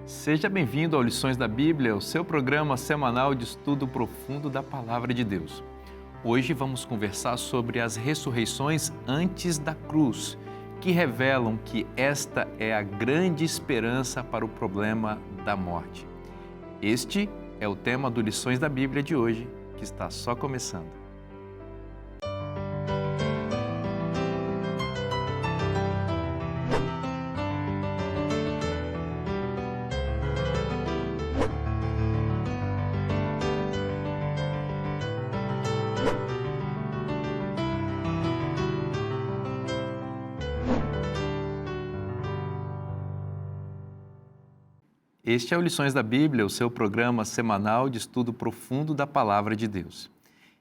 Seja bem-vindo ao Lições da Bíblia, o seu programa semanal de estudo profundo da Palavra de Deus. Hoje vamos conversar sobre as ressurreições antes da cruz, que revelam que esta é a grande esperança para o problema da morte. Este é o tema do Lições da Bíblia de hoje, que está só começando. Este é o Lições da Bíblia, o seu programa semanal de estudo profundo da Palavra de Deus.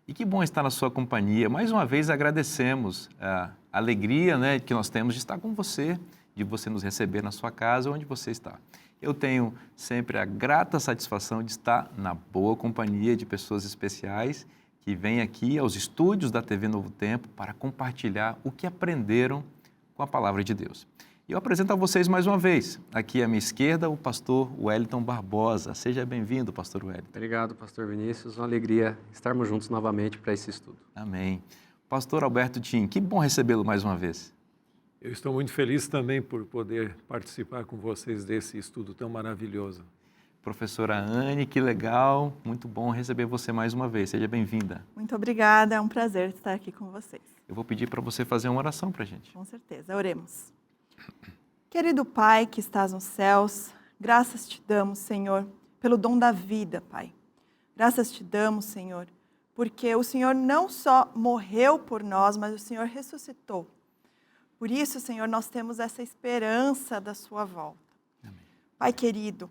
E que bom estar na sua companhia. Mais uma vez agradecemos a alegria, que nós temos de estar com você, de você nos receber na sua casa, onde você está. Eu tenho sempre a grata satisfação de estar na boa companhia de pessoas especiais que vêm aqui aos estúdios da TV Novo Tempo para compartilhar o que aprenderam com a Palavra de Deus. Eu apresento a vocês mais uma vez, aqui à minha esquerda, o pastor Wellington Barbosa. Seja bem-vindo, pastor Wellington. Obrigado, pastor Vinícius. Uma alegria estarmos juntos novamente para esse estudo. Amém. Pastor Alberto Tim, que bom recebê-lo mais uma vez. Eu estou muito feliz também por poder participar com vocês desse estudo tão maravilhoso. Professora Anne, que legal, muito bom receber você mais uma vez. Seja bem-vinda. Muito obrigada, é um prazer estar aqui com vocês. Eu vou pedir para você fazer uma oração para a gente. Com certeza, oremos. Querido Pai que estás nos céus, graças te damos, Senhor, pelo dom da vida, Pai. Graças te damos, Senhor, porque o Senhor não só morreu por nós, mas o Senhor ressuscitou. Por isso, Senhor, nós temos essa esperança da sua volta. Amém. Pai querido,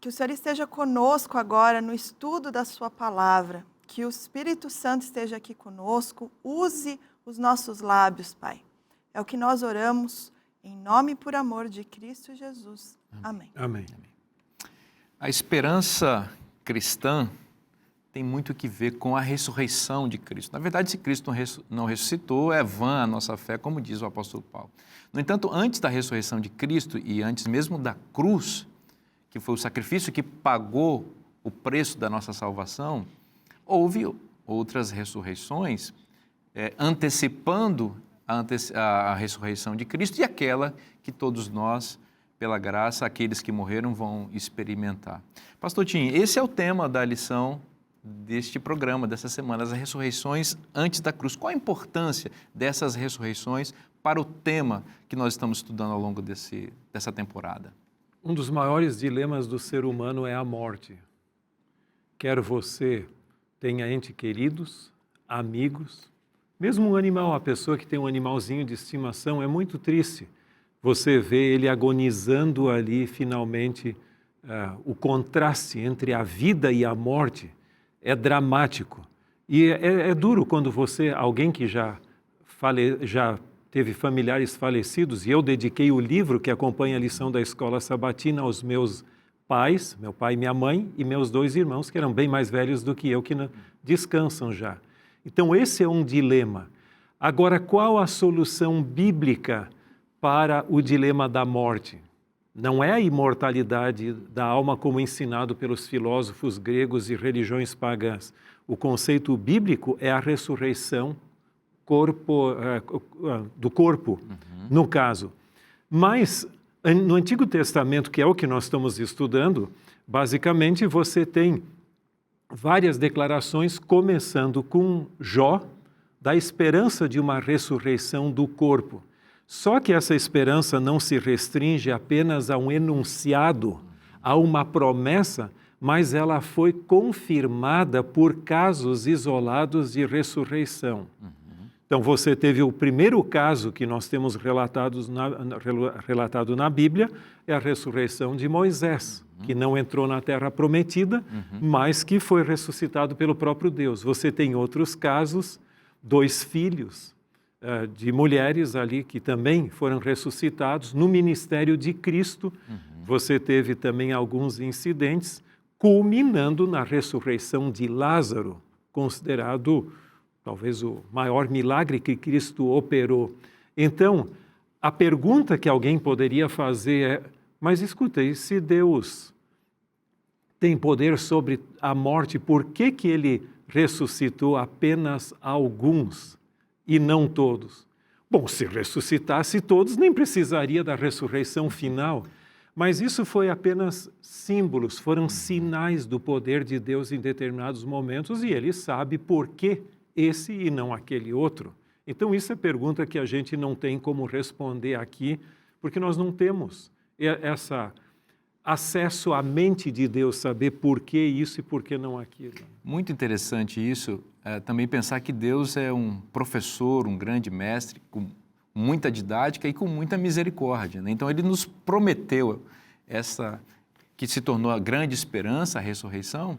que o Senhor esteja conosco agora no estudo da sua palavra, que o Espírito Santo esteja aqui conosco, use os nossos lábios, Pai. É o que nós oramos, em nome e por amor de Cristo Jesus. Amém. Amém. A esperança cristã tem muito que ver com a ressurreição de Cristo. Na verdade, se Cristo não ressuscitou, é vã a nossa fé, como diz o apóstolo Paulo. No entanto, antes da ressurreição de Cristo e antes mesmo da cruz, que foi o sacrifício que pagou o preço da nossa salvação, houve outras ressurreições antecipando a ressurreição de Cristo e aquela que todos nós, pela graça, aqueles que morreram vão experimentar. Pastor Tim, esse é o tema da lição deste programa, dessa semana, as ressurreições antes da cruz. Qual a importância dessas ressurreições para o tema que nós estamos estudando ao longo dessa temporada? Um dos maiores dilemas do ser humano é a morte. Quer você tenha entes queridos, amigos, mesmo um animal, a pessoa que tem um animalzinho de estimação, é muito triste. Você vê ele agonizando ali, finalmente, o contraste entre a vida e a morte é dramático. E é duro quando alguém que já teve familiares falecidos, e eu dediquei o livro que acompanha a lição da Escola Sabatina aos meus pais, meu pai e minha mãe, e meus 2 irmãos, que eram bem mais velhos do que eu, que descansam já. Então, esse é um dilema. Agora, qual a solução bíblica para o dilema da morte? Não é a imortalidade da alma como ensinado pelos filósofos gregos e religiões pagãs. O conceito bíblico é a ressurreição do corpo, no caso. Mas, no Antigo Testamento, que é o que nós estamos estudando, basicamente você tem várias declarações, começando com Jó, da esperança de uma ressurreição do corpo. Só que essa esperança não se restringe apenas a um enunciado, a uma promessa, mas ela foi confirmada por casos isolados de ressurreição. Então, você teve o primeiro caso que nós temos relatado na Bíblia, é a ressurreição de Moisés, que não entrou na Terra Prometida, mas que foi ressuscitado pelo próprio Deus. Você tem outros casos, 2 filhos de mulheres ali que também foram ressuscitados no ministério de Cristo. Você teve também alguns incidentes, culminando na ressurreição de Lázaro, considerado talvez o maior milagre que Cristo operou. Então, a pergunta que alguém poderia fazer é: mas escuta, e se Deus tem poder sobre a morte, por que ele ressuscitou apenas alguns e não todos? Bom, se ressuscitasse todos, nem precisaria da ressurreição final. Mas isso foi apenas símbolos, foram sinais do poder de Deus em determinados momentos, e ele sabe por que esse e não aquele outro. Então, isso é pergunta que a gente não tem como responder aqui, porque nós não temos esse acesso à mente de Deus, saber por que isso e por que não aquilo. Muito interessante isso, também pensar que Deus é um professor, um grande mestre, com muita didática e com muita misericórdia, né? Então, ele nos prometeu essa que se tornou a grande esperança, a ressurreição,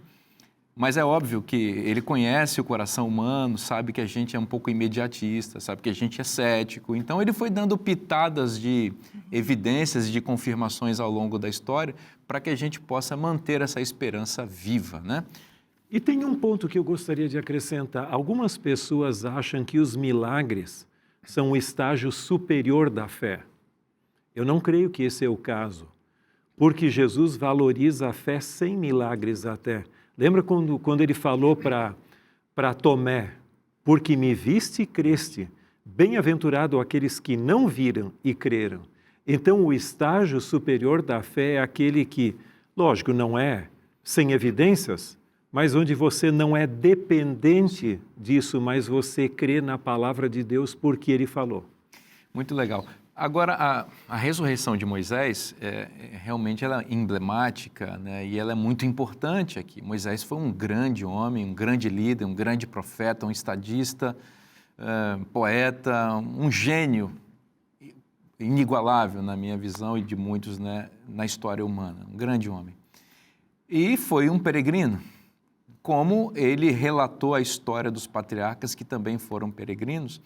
mas é óbvio que ele conhece o coração humano, sabe que a gente é um pouco imediatista, sabe que a gente é cético. Então, ele foi dando pitadas de evidências, de confirmações ao longo da história, para que a gente possa manter essa esperança viva, né? E tem um ponto que eu gostaria de acrescentar. Algumas pessoas acham que os milagres são o estágio superior da fé. Eu não creio que esse é o caso, porque Jesus valoriza a fé sem milagres até. Lembra quando ele falou para Tomé, porque me viste e creste, bem-aventurado aqueles que não viram e creram. Então, o estágio superior da fé é aquele que, lógico, não é sem evidências, mas onde você não é dependente disso, mas você crê na palavra de Deus porque ele falou. Muito legal. Agora, a ressurreição de Moisés, realmente ela é emblemática, né? E ela é muito importante aqui. Moisés foi um grande homem, um grande líder, um grande profeta, um estadista, poeta, um gênio inigualável na minha visão e de muitos, né, na história humana, um grande homem. E foi um peregrino, como ele relatou a história dos patriarcas que também foram peregrinos.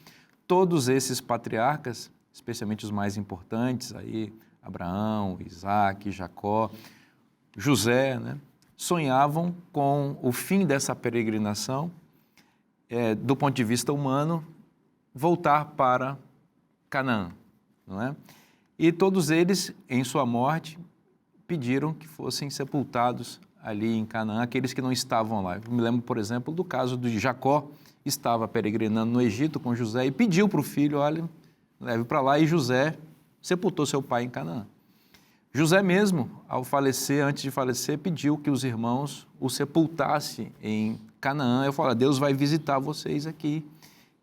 Todos esses patriarcas, especialmente os mais importantes, aí, Abraão, Isaac, Jacó, José, né, sonhavam com o fim dessa peregrinação, do ponto de vista humano, voltar para Canaã, não é? E todos eles, em sua morte, pediram que fossem sepultados ali em Canaã, aqueles que não estavam lá. Eu me lembro, por exemplo, do caso de Jacó, estava peregrinando no Egito com José e pediu para o filho, olha, leve para lá, e José sepultou seu pai em Canaã. José mesmo, ao falecer, antes de falecer, pediu que os irmãos o sepultassem em Canaã. Eu falo, Deus vai visitar vocês aqui,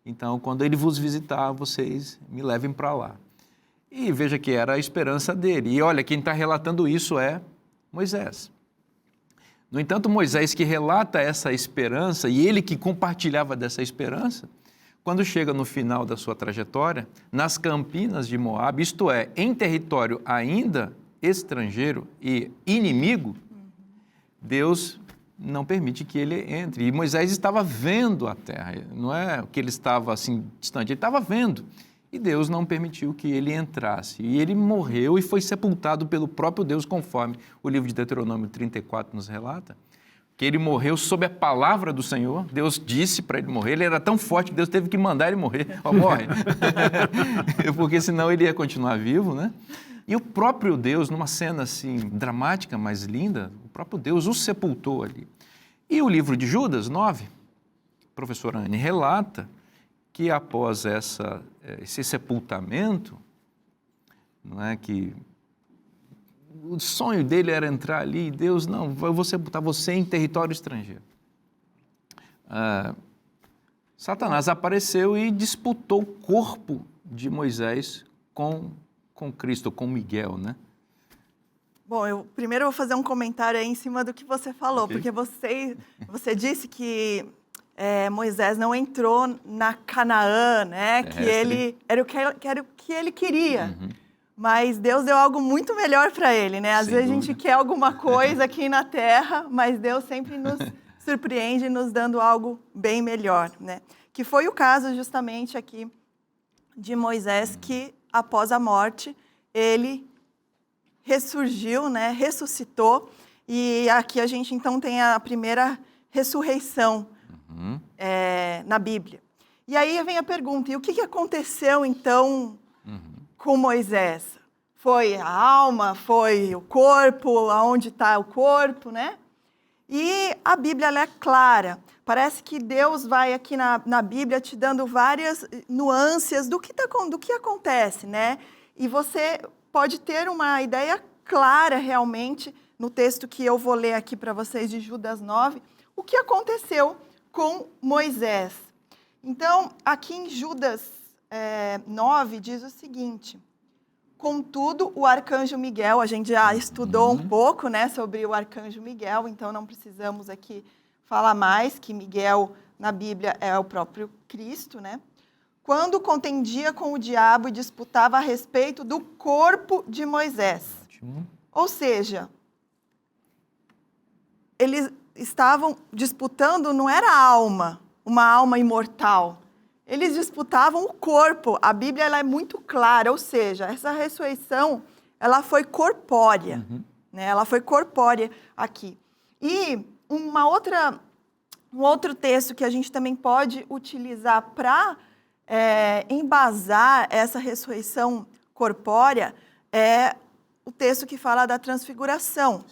então quando ele vos visitar, vocês me levem para lá. E veja que era a esperança dele. E olha, quem está relatando isso é Moisés. No entanto, Moisés, que relata essa esperança, e ele que compartilhava dessa esperança, quando chega no final da sua trajetória, nas campinas de Moabe, isto é, em território ainda estrangeiro e inimigo, Deus não permite que ele entre. E Moisés estava vendo a terra, não é que ele estava assim distante, ele estava vendo. E Deus não permitiu que ele entrasse. E ele morreu e foi sepultado pelo próprio Deus, conforme o livro de Deuteronômio 34 nos relata, que ele morreu sob a palavra do Senhor. Deus disse para ele morrer. Ele era tão forte que Deus teve que mandar ele morrer. Ó, morre. Porque senão ele ia continuar vivo, né? E o próprio Deus, numa cena assim dramática, mas linda, o próprio Deus o sepultou ali. E o livro de Judas 9, a professora Anne relata que após esse sepultamento, não é, que o sonho dele era entrar ali, e Deus, não, eu vou sepultar você em território estrangeiro. Satanás apareceu e disputou o corpo de Moisés com Cristo, com Miguel, né? Bom, eu primeiro vou fazer um comentário aí em cima do que você falou, Okay. porque você disse que Moisés não entrou na Canaã, né? Que ele era o que ele queria. Uhum. Mas Deus deu algo muito melhor para ele, né? Às Sem vezes a dúvida. gente quer alguma coisa aqui na Terra, mas Deus sempre nos surpreende nos dando algo bem melhor, né? Que foi o caso justamente aqui de Moisés, que após a morte ele ressurgiu, né? Ressuscitou, e aqui a gente então tem a primeira ressurreição na Bíblia. E aí vem a pergunta, e o que aconteceu então com Moisés? Foi a alma, foi o corpo, aonde está o corpo, né? E a Bíblia ela é clara. Parece que Deus vai aqui na Bíblia te dando várias nuances do que acontece, né? E você pode ter uma ideia clara realmente no texto que eu vou ler aqui para vocês de Judas 9, o que aconteceu com Moisés. Então, aqui em Judas 9 diz o seguinte: contudo, o arcanjo Miguel, a gente já estudou um pouco, né, sobre o arcanjo Miguel, então não precisamos aqui falar mais, que Miguel na Bíblia é o próprio Cristo, né? Quando contendia com o diabo e disputava a respeito do corpo de Moisés. Ótimo. Ou seja, eles estavam disputando, não era a alma, uma alma imortal. Eles disputavam o corpo. A Bíblia ela é muito clara, ou seja, essa ressurreição ela foi corpórea. Né? Ela foi corpórea aqui. E um outro texto que a gente também pode utilizar para embasar essa ressurreição corpórea é o texto que fala da transfiguração.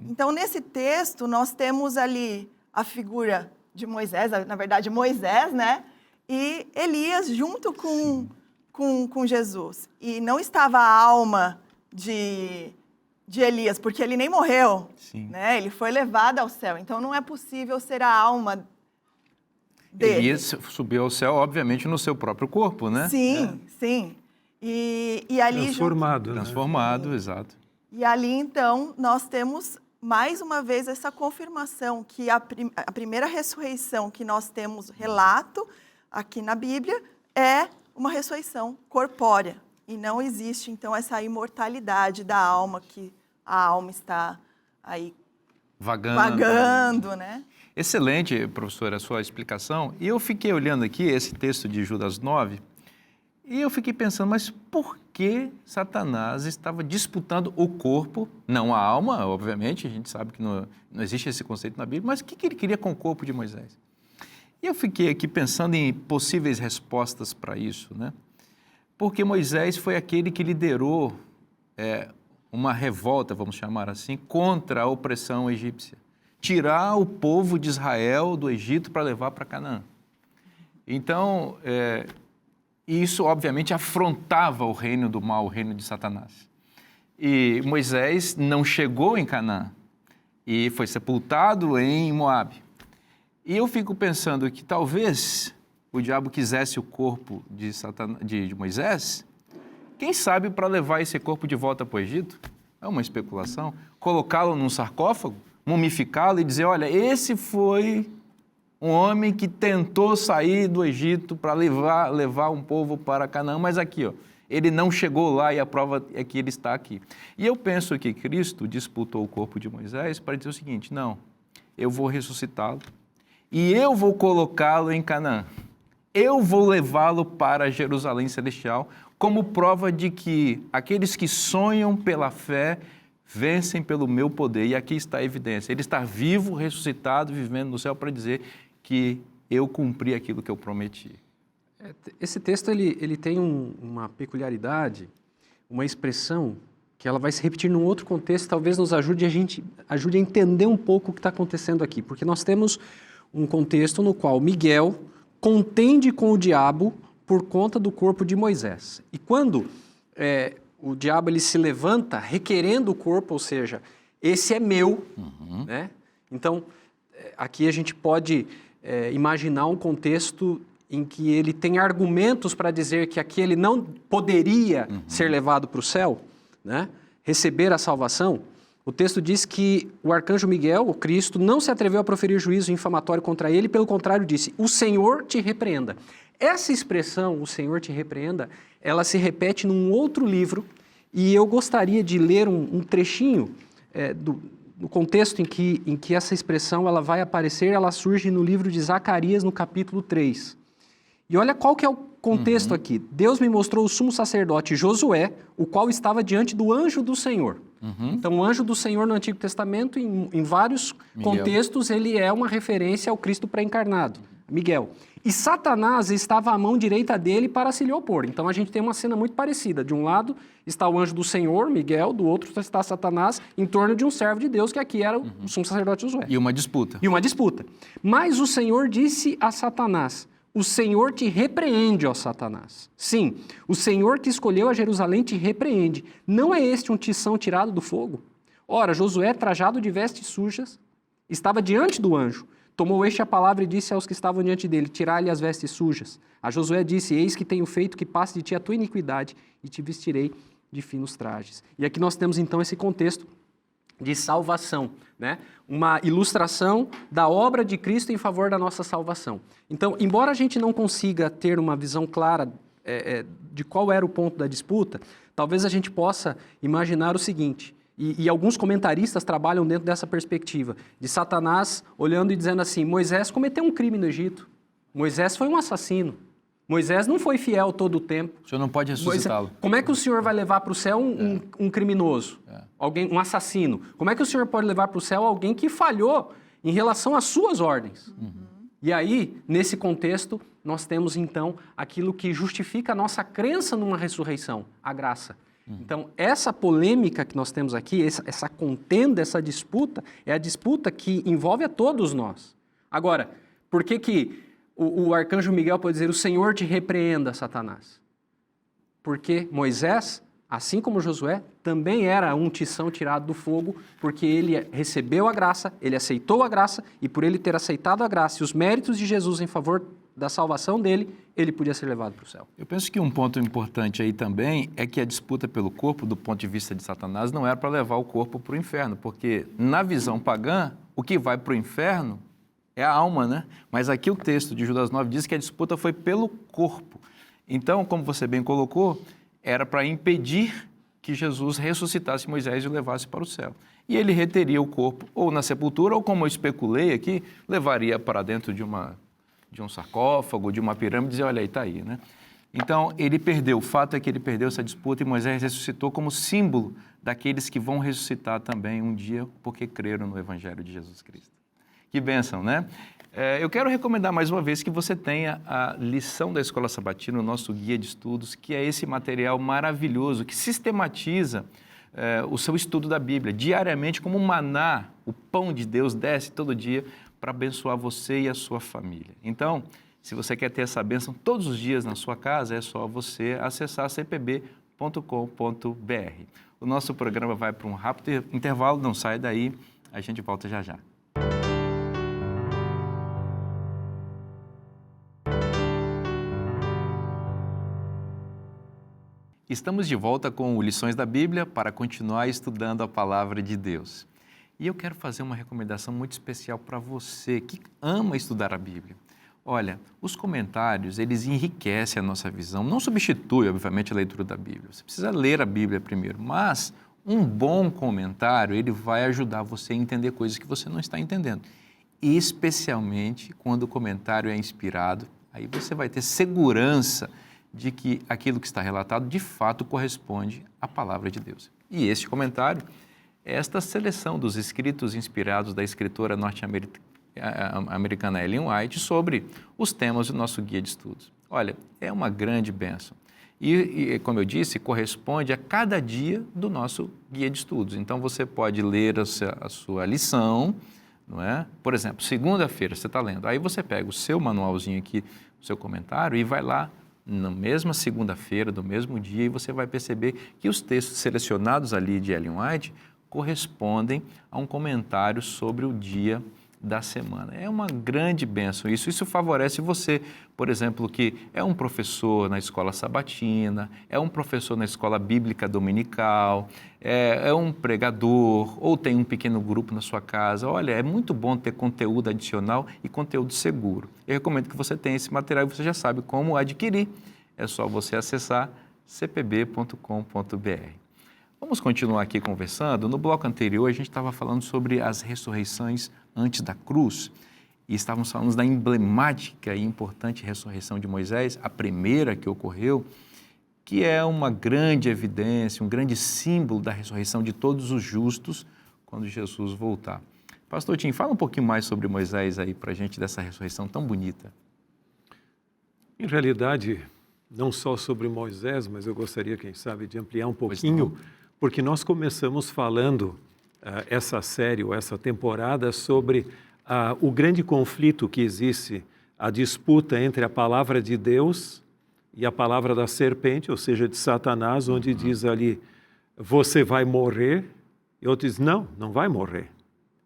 Então, nesse texto, nós temos ali a figura de Moisés, na verdade, Moisés, né? E Elias junto com Jesus. E não estava a alma de Elias, porque ele nem morreu. Né? Ele foi levado ao céu. Então, não é possível ser a alma dele. Elias subiu ao céu, obviamente, no seu próprio corpo, né? Sim, sim. E ali transformado. Né? Transformado, exato. E ali, então, nós temos mais uma vez essa confirmação que a primeira ressurreição que nós temos relato aqui na Bíblia é uma ressurreição corpórea. E não existe, então, essa imortalidade da alma, que a alma está aí vagando, né? Excelente, professora, a sua explicação. E eu fiquei olhando aqui esse texto de Judas 9 e eu fiquei pensando, mas por que Satanás estava disputando o corpo, não a alma, obviamente, a gente sabe que não existe esse conceito na Bíblia, mas o que ele queria com o corpo de Moisés? E eu fiquei aqui pensando em possíveis respostas para isso, né? Porque Moisés foi aquele que liderou uma revolta, vamos chamar assim, contra a opressão egípcia. Tirar o povo de Israel do Egito para levar para Canaã. Então, isso obviamente afrontava o reino do mal, o reino de Satanás. E Moisés não chegou em Canaã e foi sepultado em Moabe. E eu fico pensando que talvez o diabo quisesse o corpo de Moisés, quem sabe para levar esse corpo de volta para o Egito? É uma especulação. Colocá-lo num sarcófago, mumificá-lo e dizer, olha, esse foi um homem que tentou sair do Egito para levar um povo para Canaã, mas aqui, ó, ele não chegou lá e a prova é que ele está aqui. E eu penso que Cristo disputou o corpo de Moisés para dizer o seguinte, não, eu vou ressuscitá-lo e eu vou colocá-lo em Canaã. Eu vou levá-lo para Jerusalém Celestial como prova de que aqueles que sonham pela fé vencem pelo meu poder. E aqui está a evidência. Ele está vivo, ressuscitado, vivendo no céu para dizer que eu cumpri aquilo que eu prometi. Esse texto ele tem uma peculiaridade, uma expressão que ela vai se repetir num outro contexto, talvez nos ajude a entender um pouco o que está acontecendo aqui. Porque nós temos um contexto no qual Miguel contende com o diabo por conta do corpo de Moisés. E quando o diabo ele se levanta requerendo o corpo, ou seja, esse é meu, né? Então, aqui a gente pode imaginar um contexto em que ele tem argumentos para dizer que aquele não poderia ser levado para o céu, né? Receber a salvação. O texto diz que o arcanjo Miguel, o Cristo, não se atreveu a proferir juízo infamatório contra ele, pelo contrário disse, o Senhor te repreenda. Essa expressão, o Senhor te repreenda, ela se repete num outro livro e eu gostaria de ler um trechinho do contexto em que essa expressão ela vai aparecer, ela surge no livro de Zacarias, no capítulo 3. E olha qual que é o contexto aqui. Deus me mostrou o sumo sacerdote Josué, o qual estava diante do anjo do Senhor. Então, o anjo do Senhor no Antigo Testamento, em vários contextos, ele é uma referência ao Cristo pré-encarnado. Miguel. E Satanás estava à mão direita dele para se lhe opor. Então a gente tem uma cena muito parecida. De um lado está o anjo do Senhor, Miguel, do outro está Satanás, em torno de um servo de Deus, que aqui era o sumo sacerdote Josué. E uma disputa. E uma disputa. Mas o Senhor disse a Satanás: o Senhor te repreende, ó Satanás. Sim, o Senhor que escolheu a Jerusalém te repreende. Não é este um tição tirado do fogo? Ora, Josué, trajado de vestes sujas, estava diante do anjo. Tomou este a palavra e disse aos que estavam diante dele: tirai-lhe as vestes sujas. A Josué disse: eis que tenho feito que passe de ti a tua iniquidade e te vestirei de finos trajes. E aqui nós temos então esse contexto de salvação, né? Uma ilustração da obra de Cristo em favor da nossa salvação. Então, embora a gente não consiga ter uma visão clara de qual era o ponto da disputa, talvez a gente possa imaginar o seguinte, e alguns comentaristas trabalham dentro dessa perspectiva, de Satanás olhando e dizendo assim: Moisés cometeu um crime no Egito, Moisés foi um assassino, Moisés não foi fiel todo o tempo. O senhor não pode ressuscitá-lo. Como é que o senhor vai levar para o céu um criminoso, alguém, um assassino? Como é que o senhor pode levar para o céu alguém que falhou em relação às suas ordens? E aí, nesse contexto, nós temos então aquilo que justifica a nossa crença numa ressurreição, a graça. Então, essa polêmica que nós temos aqui, essa contenda, essa disputa, é a disputa que envolve a todos nós. Agora, por que o arcanjo Miguel pode dizer: o Senhor te repreenda, Satanás? Porque Moisés, assim como Josué, também era um tição tirado do fogo, porque ele recebeu a graça, ele aceitou a graça, e por ele ter aceitado a graça e os méritos de Jesus em favor da salvação dele, ele podia ser levado para o céu. Eu penso que um ponto importante aí também é que a disputa pelo corpo, do ponto de vista de Satanás, não era para levar o corpo para o inferno, porque na visão pagã, o que vai para o inferno é a alma, né? Mas aqui o texto de Judas 9 diz que a disputa foi pelo corpo. Então, como você bem colocou, era para impedir que Jesus ressuscitasse Moisés e o levasse para o céu. E ele reteria o corpo ou na sepultura, ou, como eu especulei aqui, levaria para dentro de um sarcófago, de uma pirâmide, e dizer: olha aí, está aí, né? Então, ele perdeu. O fato é que ele perdeu essa disputa e Moisés ressuscitou como símbolo daqueles que vão ressuscitar também um dia porque creram no Evangelho de Jesus Cristo. Que bênção, né? Eu quero recomendar mais uma vez que você tenha a lição da Escola Sabatina, o nosso guia de estudos, que é esse material maravilhoso que sistematiza o seu estudo da Bíblia. Diariamente, como um maná, o pão de Deus desce todo dia para abençoar você e a sua família. Então, se você quer ter essa bênção todos os dias na sua casa, é só você acessar cpb.com.br. O nosso programa vai para um rápido intervalo, não sai daí, a gente volta já já. Estamos de volta com o Lições da Bíblia para continuar estudando a Palavra de Deus. E eu quero fazer uma recomendação muito especial para você que ama estudar a Bíblia. Olha, os comentários, eles enriquecem a nossa visão, não substitui, obviamente, a leitura da Bíblia. Você precisa ler a Bíblia primeiro, mas um bom comentário, ele vai ajudar você a entender coisas que você não está entendendo. Especialmente quando o comentário é inspirado, aí você vai ter segurança de que aquilo que está relatado de fato corresponde à palavra de Deus. E este comentário é esta seleção dos escritos inspirados da escritora norte-americana Ellen White sobre os temas do nosso guia de estudos. Olha, é uma grande bênção. E, como eu disse, corresponde a cada dia do nosso guia de estudos. Então, você pode ler a sua lição, não é? Por exemplo, segunda-feira você está lendo, aí você pega o seu manualzinho aqui, o seu comentário, e vai lá na mesma segunda-feira, do mesmo dia, e você vai perceber que os textos selecionados ali de Ellen White correspondem a um comentário sobre o dia da semana. É uma grande bênção isso. Isso favorece você, por exemplo, que é um professor na escola sabatina, é um professor na escola bíblica dominical, é um pregador, ou tem um pequeno grupo na sua casa. Olha, é muito bom ter conteúdo adicional e conteúdo seguro. Eu recomendo que você tenha esse material e você já sabe como adquirir. É só você acessar cpb.com.br. Vamos continuar aqui conversando. No bloco anterior, a gente estava falando sobre as ressurreições antes da cruz e estávamos falando da emblemática e importante ressurreição de Moisés, a primeira que ocorreu, que é uma grande evidência, um grande símbolo da ressurreição de todos os justos quando Jesus voltar. Pastor Tim, fala um pouquinho mais sobre Moisés aí para a gente, dessa ressurreição tão bonita. Em realidade, não só sobre Moisés, mas eu gostaria, quem sabe, de ampliar um pouquinho, porque nós começamos falando essa série, ou essa temporada, sobre o grande conflito que existe, a disputa entre a palavra de Deus e a palavra da serpente, ou seja, de Satanás, onde diz ali, você vai morrer, e outro diz, não, não vai morrer.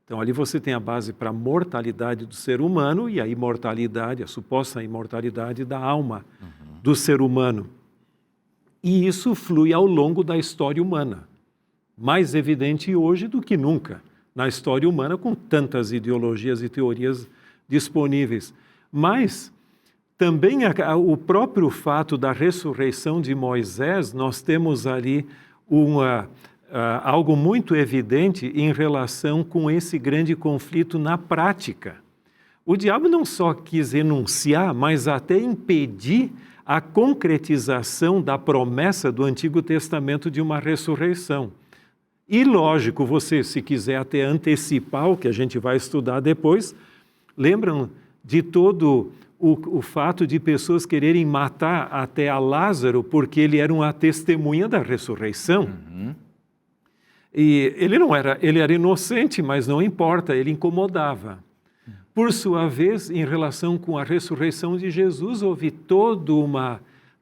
Então, ali você tem a base para a mortalidade do ser humano e a imortalidade, a suposta imortalidade da alma do ser humano. E isso flui ao longo da história humana. Mais evidente hoje do que nunca na história humana, com tantas ideologias e teorias disponíveis. Mas também o próprio fato da ressurreição de Moisés, nós temos ali algo muito evidente em relação com esse grande conflito na prática. O diabo não só quis enunciar, mas até impedir a concretização da promessa do Antigo Testamento de uma ressurreição. E lógico, você, se quiser até antecipar o que a gente vai estudar depois, lembram de todo o fato de pessoas quererem matar até a Lázaro porque ele era uma testemunha da ressurreição. E ele era inocente, mas não importa, ele incomodava. Por sua vez, em relação com a ressurreição de Jesus, houve toda uma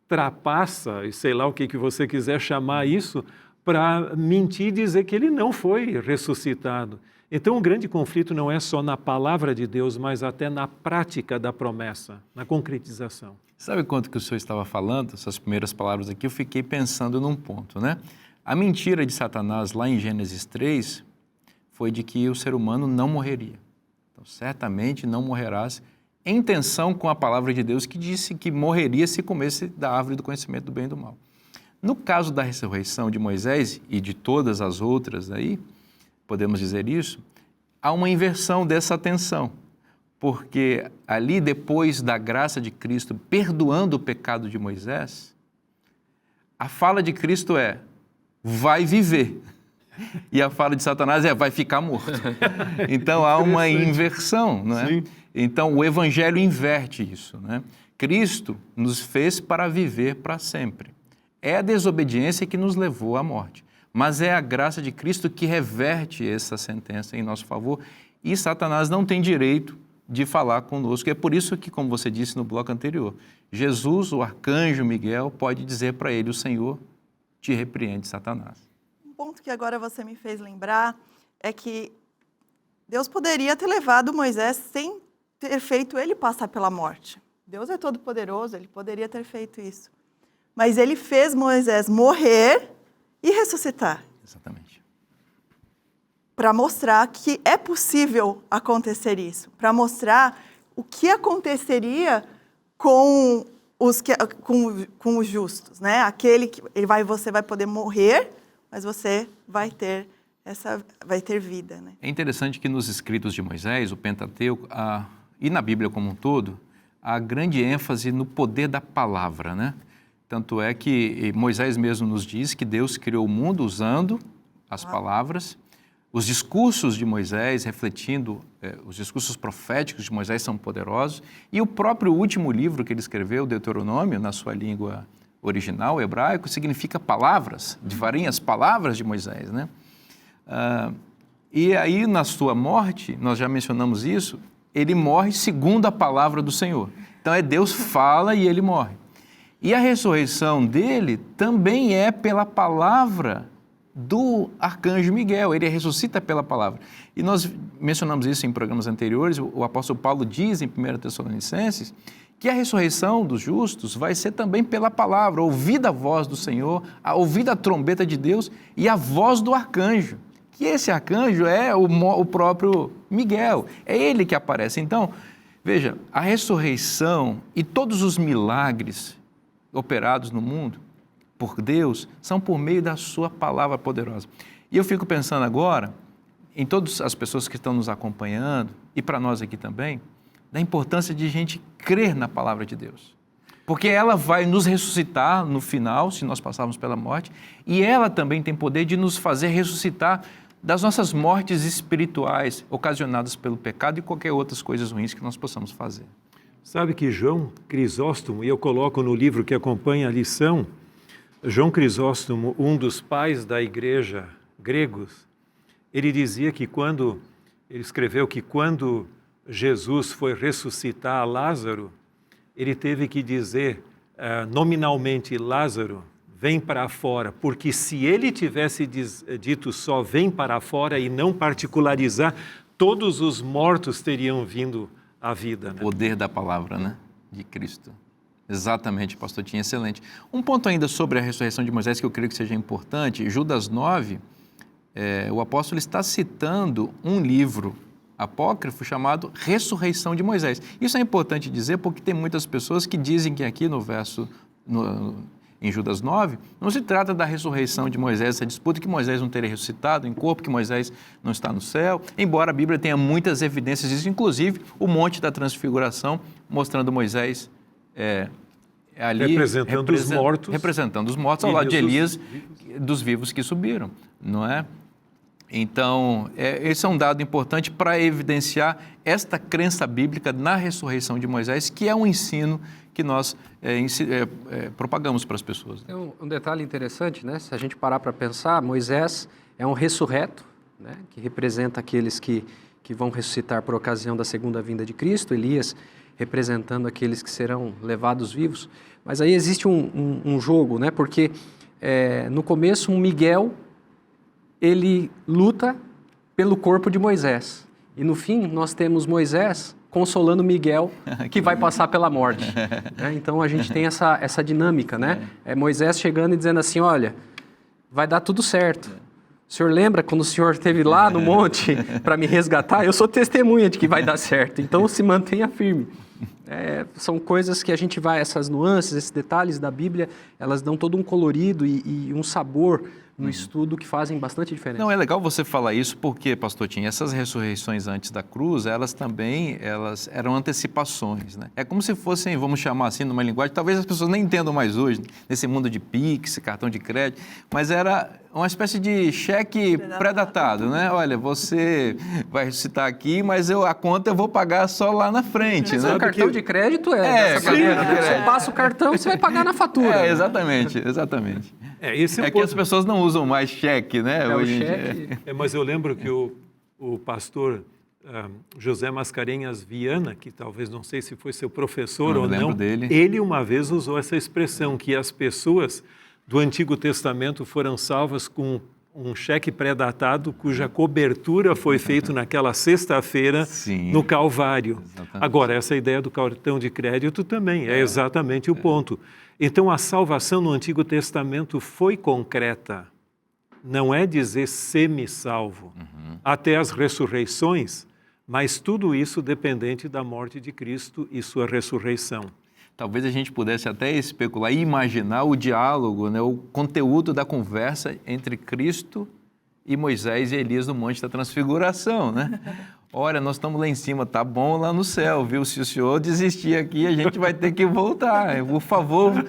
trapaça, e sei lá o que você quiser chamar isso, para mentir e dizer que ele não foi ressuscitado. Então, o grande conflito não é só na palavra de Deus, mas até na prática da promessa, na concretização. Sabe quanto que o senhor estava falando, essas primeiras palavras aqui, eu fiquei pensando num ponto, né? A mentira de Satanás lá em Gênesis 3 foi de que o ser humano não morreria. Então, certamente não morrerás, em tensão com a palavra de Deus que disse que morreria se comesse da árvore do conhecimento do bem e do mal. No caso da ressurreição de Moisés e de todas as outras aí, podemos dizer isso, há uma inversão dessa tensão, porque ali depois da graça de Cristo perdoando o pecado de Moisés, a fala de Cristo é, vai viver. E a fala de Satanás é, vai ficar morto. Então há uma inversão, não é? Sim. Então o Evangelho inverte isso, né? Cristo nos fez para viver para sempre. É a desobediência que nos levou à morte, mas é a graça de Cristo que reverte essa sentença em nosso favor e Satanás não tem direito de falar conosco. É por isso que, como você disse no bloco anterior, Jesus, o arcanjo Miguel, pode dizer para ele, o Senhor te repreende, Satanás. Um ponto que agora você me fez lembrar é que Deus poderia ter levado Moisés sem ter feito ele passar pela morte. Deus é todo poderoso, ele poderia ter feito isso. Mas ele fez Moisés morrer e ressuscitar. Exatamente. Para mostrar que é possível acontecer isso. Para mostrar o que aconteceria com os justos, né? Aquele que você vai poder morrer, mas você vai ter vida, né? É interessante que nos escritos de Moisés, o Pentateuco, e na Bíblia como um todo, há grande ênfase no poder da palavra, né? Tanto é que Moisés mesmo nos diz que Deus criou o mundo usando as palavras. Os discursos de Moisés, refletindo, os discursos proféticos de Moisés são poderosos. E o próprio último livro que ele escreveu, Deuteronômio, na sua língua original, hebraico, significa palavras, de varinhas palavras de Moisés, né? E aí, na sua morte, nós já mencionamos isso, ele morre segundo a palavra do Senhor. Então, Deus fala e ele morre. E a ressurreição dele também é pela palavra do arcanjo Miguel, ele ressuscita pela palavra. E nós mencionamos isso em programas anteriores, o apóstolo Paulo diz em 1 Tessalonicenses que a ressurreição dos justos vai ser também pela palavra, ouvida a voz do Senhor, ouvida a trombeta de Deus e a voz do arcanjo, que esse arcanjo é o próprio Miguel, é ele que aparece. Então, veja, a ressurreição e todos os milagres operados no mundo por Deus são por meio da sua palavra poderosa. E eu fico pensando agora em todas as pessoas que estão nos acompanhando e para nós aqui também, da importância de a gente crer na palavra de Deus. Porque ela vai nos ressuscitar no final, se nós passarmos pela morte, e ela também tem poder de nos fazer ressuscitar das nossas mortes espirituais ocasionadas pelo pecado e qualquer outras coisas ruins que nós possamos fazer. Sabe que João Crisóstomo, e eu coloco no livro que acompanha a lição, João Crisóstomo, um dos pais da igreja gregos, ele dizia que ele escreveu que quando Jesus foi ressuscitar Lázaro, ele teve que dizer nominalmente, Lázaro, vem para fora, porque se ele tivesse dito só vem para fora e não particularizar, todos os mortos teriam vindo à vida. Né? O poder da palavra, né? De Cristo. Exatamente, pastor Tim, excelente. Um ponto ainda sobre a ressurreição de Moisés que eu creio que seja importante, Judas 9, o apóstolo está citando um livro apócrifo chamado Ressurreição de Moisés. Isso é importante dizer porque tem muitas pessoas que dizem que aqui no verso, em Judas 9, não se trata da ressurreição de Moisés, essa disputa que Moisés não teria ressuscitado em corpo, que Moisés não está no céu, embora a Bíblia tenha muitas evidências disso, inclusive o Monte da Transfiguração, mostrando Moisés ali representando os mortos ao lado de Elias, dos vivos que subiram, não é? Então, esse é um dado importante para evidenciar esta crença bíblica na ressurreição de Moisés, que é um ensino que nós propagamos para as pessoas. Tem um detalhe interessante, né? Se a gente parar para pensar, Moisés é um ressurreto, né? Que representa aqueles que vão ressuscitar por ocasião da segunda vinda de Cristo, Elias representando aqueles que serão levados vivos. Mas aí existe um jogo, né? Porque no começo Miguel ele luta pelo corpo de Moisés. E no fim, nós temos Moisés consolando Miguel, que vai passar pela morte. Então, a gente tem essa dinâmica, né? Moisés chegando e dizendo assim, olha, vai dar tudo certo. O senhor lembra quando o senhor esteve lá no monte para me resgatar? Eu sou testemunha de que vai dar certo. Então, se mantenha firme. São coisas que a gente vai, essas nuances, esses detalhes da Bíblia, elas dão todo um colorido e um sabor no estudo que fazem bastante diferença. Não, é legal você falar isso porque, pastor Tim, essas ressurreições antes da cruz, elas eram antecipações, né? É como se fossem, vamos chamar assim, numa linguagem, talvez as pessoas nem entendam mais hoje, nesse mundo de Pix, cartão de crédito, mas era uma espécie de cheque pré-datado, né? Olha, você vai ressuscitar aqui, mas a conta eu vou pagar só lá na frente, mas né? O cartão de crédito dessa maneira, né? Você passa o cartão, você vai pagar na fatura. Exatamente. Esse que as pessoas não usam mais cheque, né? Hoje o cheque. Mas eu lembro que o pastor José Mascarenhas Viana, que talvez não sei se foi seu professor ou não, dele. Ele uma vez usou essa expressão, que as pessoas do Antigo Testamento foram salvas com um cheque pré-datado cuja cobertura foi feita naquela sexta-feira no Calvário. Exatamente. Agora, essa ideia do cartão de crédito também é exatamente o ponto. Então, a salvação no Antigo Testamento foi concreta. Não é dizer semi-salvo. Até as ressurreições, mas tudo isso dependente da morte de Cristo e sua ressurreição. Talvez a gente pudesse até especular e imaginar o diálogo, né, o conteúdo da conversa entre Cristo e Moisés e Elias no Monte da Transfiguração, né? Olha, nós estamos lá em cima, tá bom lá no céu, viu? Se o senhor desistir aqui, a gente vai ter que voltar, por favor.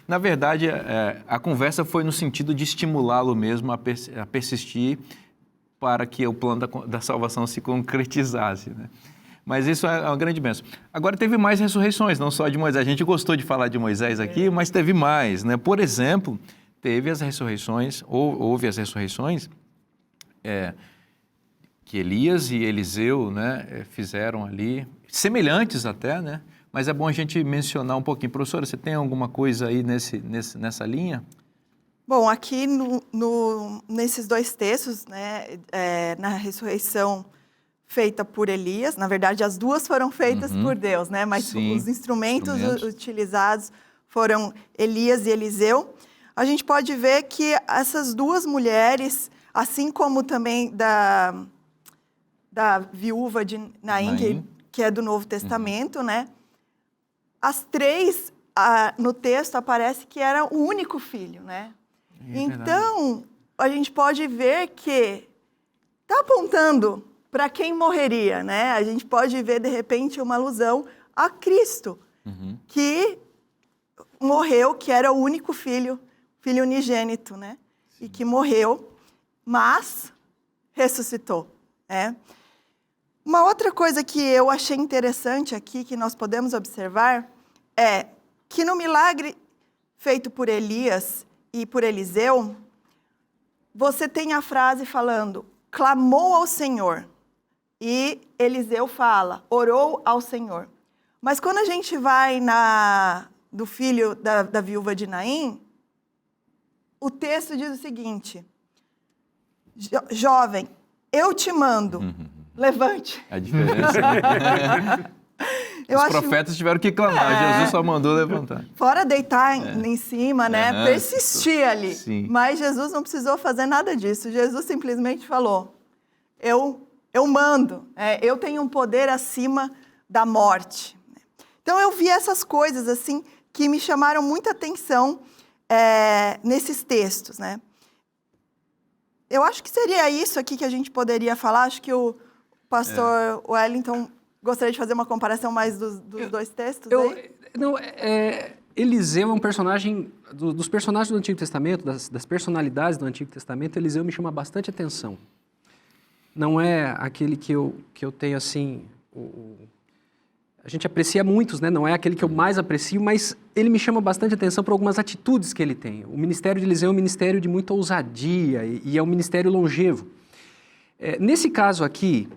Na verdade, a conversa foi no sentido de estimulá-lo mesmo a persistir para que o plano da salvação se concretizasse, né? Mas isso é uma grande bênção. Agora, teve mais ressurreições, não só de Moisés. A gente gostou de falar de Moisés aqui, mas teve mais, né? Por exemplo, teve as ressurreições, houve as ressurreições que Elias e Eliseu, né, fizeram ali, semelhantes até, né? Mas é bom a gente mencionar um pouquinho. Professora, você tem alguma coisa aí nessa linha? Bom, aqui nesses dois textos, né, na ressurreição feita por Elias, na verdade as duas foram feitas por Deus, né? Mas os instrumentos utilizados foram Elias e Eliseu. A gente pode ver que essas duas mulheres, assim como também da viúva de Naim, que é do Novo Testamento, né? As três, no texto aparece que era o único filho, né? Então, a gente pode ver que está apontando para quem morreria, né? A gente pode ver, de repente, uma alusão a Cristo, que morreu, que era o único filho unigênito, né? E que morreu, mas ressuscitou. Né? Uma outra coisa que eu achei interessante aqui, que nós podemos observar, é que no milagre feito por Elias e por Eliseu, você tem a frase falando, clamou ao Senhor. E Eliseu fala, orou ao Senhor. Mas quando a gente vai do filho da viúva de Naim, o texto diz o seguinte, jovem, eu te mando, levante. A diferença. Os profetas tiveram que clamar, Jesus só mandou levantar. Fora deitar em cima, né? Persistir ali. Sim. Mas Jesus não precisou fazer nada disso. Jesus simplesmente falou, eu mando, eu tenho um poder acima da morte. Então eu vi essas coisas assim que me chamaram muita atenção nesses textos, né? Eu acho que seria isso aqui que a gente poderia falar. Acho que o pastor Wellington gostaria de fazer uma comparação mais dos dois textos aí? Eliseu é um personagem, dos personagens do Antigo Testamento, das personalidades do Antigo Testamento, Eliseu me chama bastante atenção. Não é aquele que eu tenho assim, a gente aprecia muitos, né? Não é aquele que eu mais aprecio, mas ele me chama bastante atenção por algumas atitudes que ele tem. O ministério de Eliseu é um ministério de muita ousadia e é um ministério longevo. Nesse caso aqui,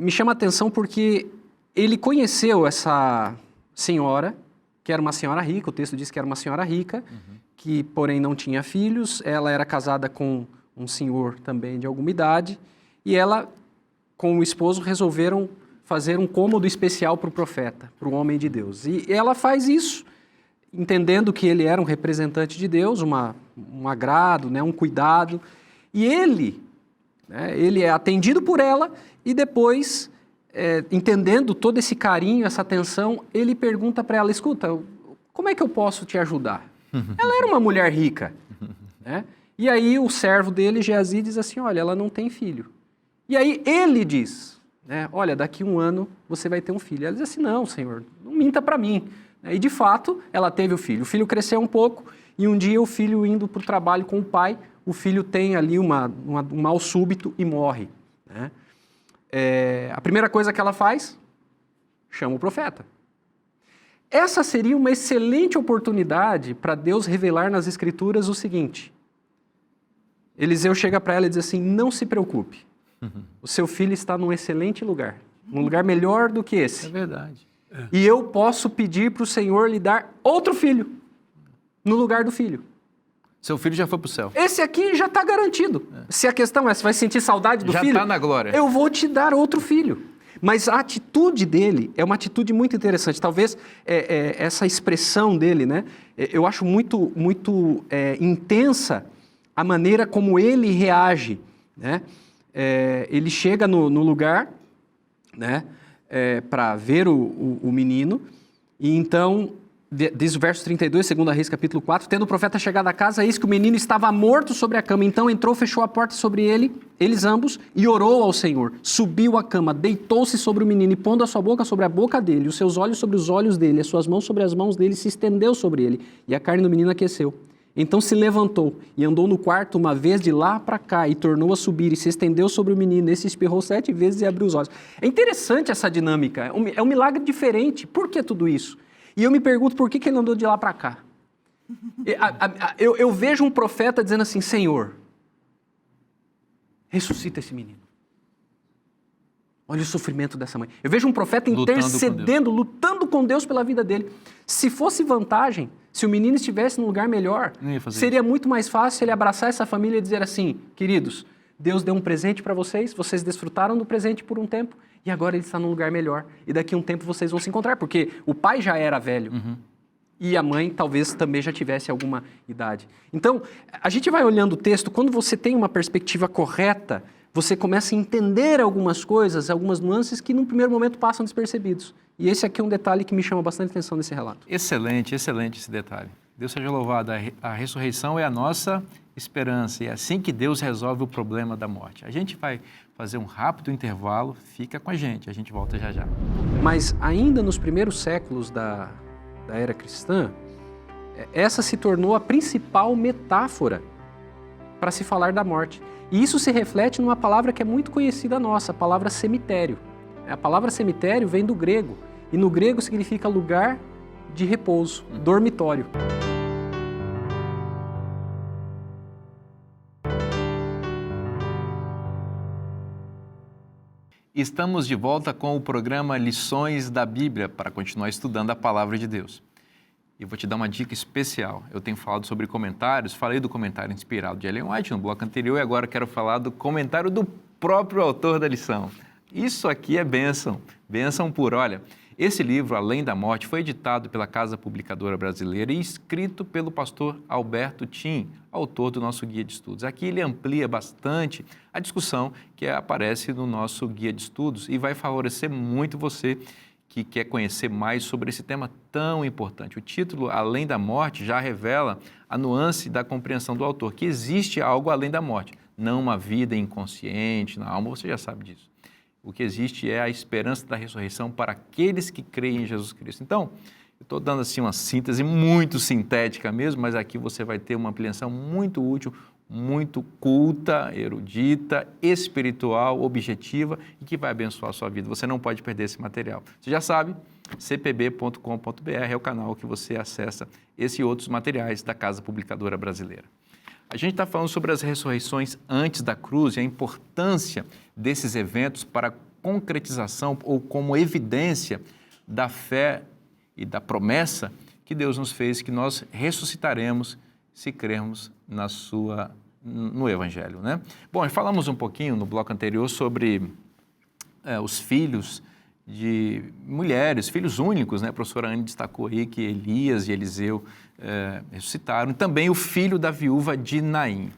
me chama a atenção porque ele conheceu essa senhora, que era uma senhora rica, o texto diz que era uma senhora rica, que porém não tinha filhos, ela era casada com um senhor também de alguma idade, e ela, com o esposo, resolveram fazer um cômodo especial para o profeta, para o homem de Deus. E ela faz isso, entendendo que ele era um representante de Deus, um agrado, né, um cuidado, e ele é atendido por ela, e depois, entendendo todo esse carinho, essa atenção, ele pergunta para ela, escuta, como é que eu posso te ajudar? Ela era uma mulher rica, né? E aí o servo dele, Geazi, diz assim, olha, ela não tem filho. E aí ele diz, né, olha, daqui 1 ano você vai ter um filho. Ela diz assim, não, senhor, não minta para mim. E de fato, ela teve o filho. O filho cresceu um pouco, e um dia o filho indo para o trabalho com o pai, o filho tem ali um mal súbito e morre, né? A primeira coisa que ela faz, chama o profeta. Essa seria uma excelente oportunidade para Deus revelar nas Escrituras o seguinte. Eliseu chega para ela e diz assim, não se preocupe, o seu filho está num excelente lugar, num lugar melhor do que esse. É verdade. E eu posso pedir para o Senhor lhe dar outro filho, no lugar do filho. Seu filho já foi para o céu. Esse aqui já está garantido. Se a questão é, você vai sentir saudade do filho? Já está na glória. Eu vou te dar outro filho. Mas a atitude dele é uma atitude muito interessante. Talvez essa expressão dele, né? Eu acho muito intensa a maneira como ele reage, né? Ele chega no lugar, né? Para ver o menino, e então... Diz o verso 32, 2 Reis, capítulo 4, tendo o profeta chegado à casa, eis que o menino estava morto sobre a cama. Então entrou, fechou a porta sobre eles ambos, e orou ao Senhor. Subiu à cama, deitou-se sobre o menino, e pondo a sua boca sobre a boca dele, os seus olhos sobre os olhos dele, as suas mãos sobre as mãos dele, se estendeu sobre ele, e a carne do menino aqueceu. Então se levantou, e andou no quarto uma vez de lá para cá, e tornou a subir, e se estendeu sobre o menino, esse espirrou 7 vezes e abriu os olhos. É interessante essa dinâmica, é um milagre diferente. Por que tudo isso? E eu me pergunto por que ele andou de lá para cá. Eu vejo um profeta dizendo assim, Senhor, ressuscita esse menino. Olha o sofrimento dessa mãe. Eu vejo um profeta intercedendo, lutando com Deus pela vida dele. Se fosse vantagem, se o menino estivesse num lugar melhor, seria muito mais fácil ele abraçar essa família e dizer assim, queridos, Deus deu um presente para vocês desfrutaram do presente por um tempo, e agora ele está num lugar melhor. E daqui a um tempo vocês vão se encontrar, porque o pai já era velho. E a mãe talvez também já tivesse alguma idade. Então, a gente vai olhando o texto, quando você tem uma perspectiva correta, você começa a entender algumas coisas, algumas nuances que num primeiro momento passam despercebidos. E esse aqui é um detalhe que me chama bastante atenção nesse relato. Excelente, excelente esse detalhe. Deus seja louvado. A ressurreição é a nossa esperança, e é assim que Deus resolve o problema da morte. A gente vai fazer um rápido intervalo, fica com a gente volta já já. Mas ainda nos primeiros séculos da era cristã, essa se tornou a principal metáfora para se falar da morte. E isso se reflete numa palavra que é muito conhecida nossa, a palavra cemitério. A palavra cemitério vem do grego, e no grego significa lugar de repouso, dormitório. Estamos de volta com o programa Lições da Bíblia para continuar estudando a Palavra de Deus. E vou te dar uma dica especial. Eu tenho falado sobre comentários, falei do comentário inspirado de Ellen White no bloco anterior e agora quero falar do comentário do próprio autor da lição. Isso aqui é bênção, bênção pura. Olha, esse livro, Além da Morte, foi editado pela Casa Publicadora Brasileira e escrito pelo pastor Alberto Tim, autor do nosso guia de estudos. Aqui ele amplia bastante a discussão que aparece no nosso guia de estudos e vai favorecer muito você que quer conhecer mais sobre esse tema tão importante. O título, Além da Morte, já revela a nuance da compreensão do autor, que existe algo além da morte, não uma vida inconsciente na alma, você já sabe disso. O que existe é a esperança da ressurreição para aqueles que creem em Jesus Cristo. Então, eu estou dando assim uma síntese muito sintética mesmo, mas aqui você vai ter uma ampliação muito útil, muito culta, erudita, espiritual, objetiva e que vai abençoar a sua vida. Você não pode perder esse material. Você já sabe, cpb.com.br é o canal que você acessa esse e outros materiais da Casa Publicadora Brasileira. A gente está falando sobre as ressurreições antes da cruz e a importância desses eventos para a concretização ou como evidência da fé e da promessa que Deus nos fez, que nós ressuscitaremos se crermos no Evangelho, né? Bom, falamos um pouquinho no bloco anterior sobre os filhos de mulheres, filhos únicos, né? A professora Anne destacou aí que Elias e Eliseu ressuscitaram, e também o filho da viúva de Naim.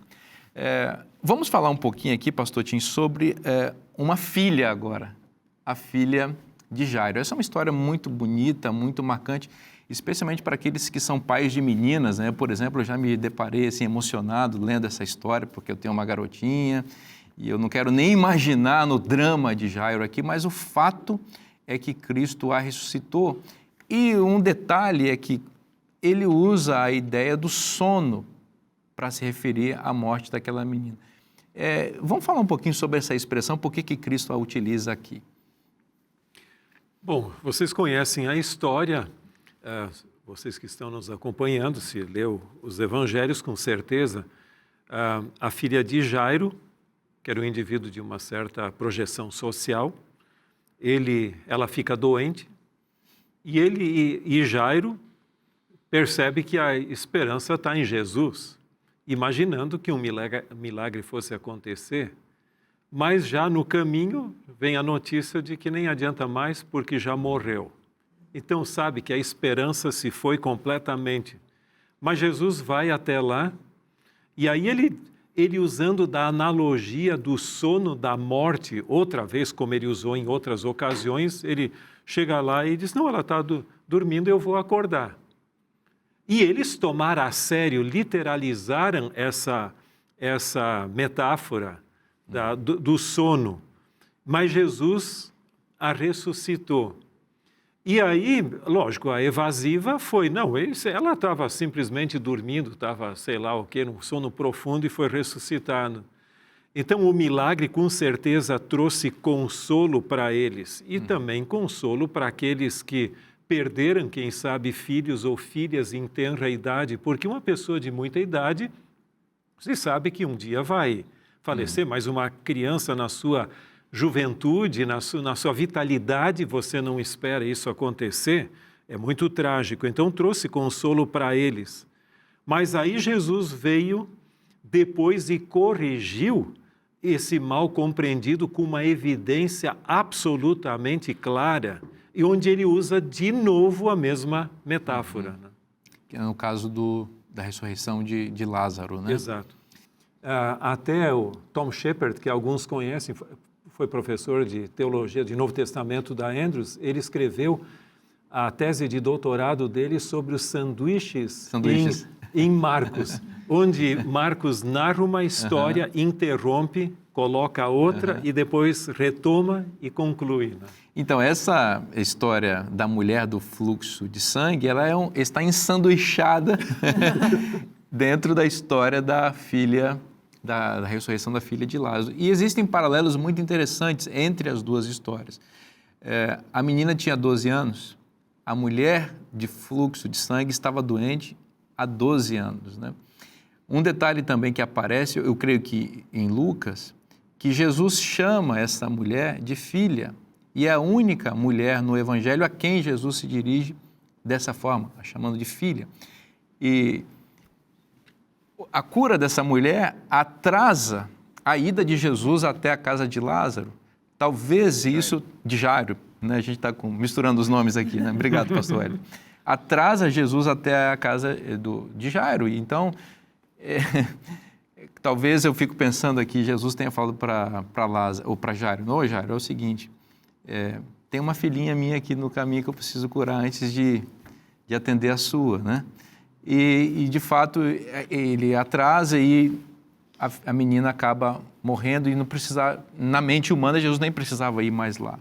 Vamos falar um pouquinho aqui, pastor Tim, sobre uma filha agora, a filha de Jairo. Essa é uma história muito bonita, muito marcante, especialmente para aqueles que são pais de meninas, né? Por exemplo, eu já me deparei assim, emocionado lendo essa história, porque eu tenho uma garotinha e eu não quero nem imaginar no drama de Jairo aqui, mas o fato é que Cristo a ressuscitou. E um detalhe é que ele usa a ideia do sono para se referir à morte daquela menina. Vamos falar um pouquinho sobre essa expressão, por que Cristo a utiliza aqui? Bom, vocês conhecem a história, vocês que estão nos acompanhando, se leu os evangelhos, com certeza, a filha de Jairo, que era um indivíduo de uma certa projeção social, ela fica doente e Jairo percebe que a esperança está em Jesus, imaginando que um milagre fosse acontecer, mas já no caminho vem a notícia de que nem adianta mais porque já morreu. Então sabe que a esperança se foi completamente. Mas Jesus vai até lá e aí ele usando da analogia do sono da morte, outra vez como ele usou em outras ocasiões, ele chega lá e diz, não, ela está dormindo, eu vou acordar. E eles tomaram a sério, literalizaram essa metáfora do sono, mas Jesus a ressuscitou. E aí, lógico, a evasiva foi, não, ela estava simplesmente dormindo, estava, sei lá o quê, num sono profundo e foi ressuscitado. Então, o milagre, com certeza, trouxe consolo para eles e também consolo para aqueles que perderam, quem sabe, filhos ou filhas em tenra idade, porque uma pessoa de muita idade, você sabe que um dia vai falecer, mas uma criança na sua juventude, na sua vitalidade, você não espera isso acontecer, é muito trágico. Então trouxe consolo para eles. Mas aí Jesus veio depois e corrigiu esse mal compreendido com uma evidência absolutamente clara, e onde ele usa de novo a mesma metáfora. Né? Que é no caso da ressurreição de Lázaro, né? Exato. Até o Tom Shepard, que alguns conhecem, foi professor de teologia de Novo Testamento da Andrews, ele escreveu a tese de doutorado dele sobre os sanduíches. Em Marcos, onde Marcos narra uma história, interrompe, coloca outra e depois retoma e conclui. Né? Então, essa história da mulher do fluxo de sangue, ela está ensanduichada dentro da história da filha da ressurreição da filha de Lázaro. E existem paralelos muito interessantes entre as duas histórias. A menina tinha 12 anos, a mulher de fluxo de sangue estava doente há 12 anos, né? Um detalhe também que aparece, eu creio que em Lucas, que Jesus chama essa mulher de filha, e é a única mulher no Evangelho a quem Jesus se dirige dessa forma, a chamando de filha. E a cura dessa mulher atrasa a ida de Jesus até a casa de Lázaro. Talvez isso, de Jairo, né? A gente está misturando os nomes aqui, né? Obrigado, pastor Hélio. Atrasa Jesus até a casa de Jairo. Então, talvez eu fico pensando aqui, Jesus tenha falado para Lázaro, ou para Jairo, não, Jairo, é o seguinte, tem uma filhinha minha aqui no caminho que eu preciso curar antes de atender a sua, né? E de fato, ele atrasa e a menina acaba morrendo e não precisava, na mente humana, Jesus nem precisava ir mais lá.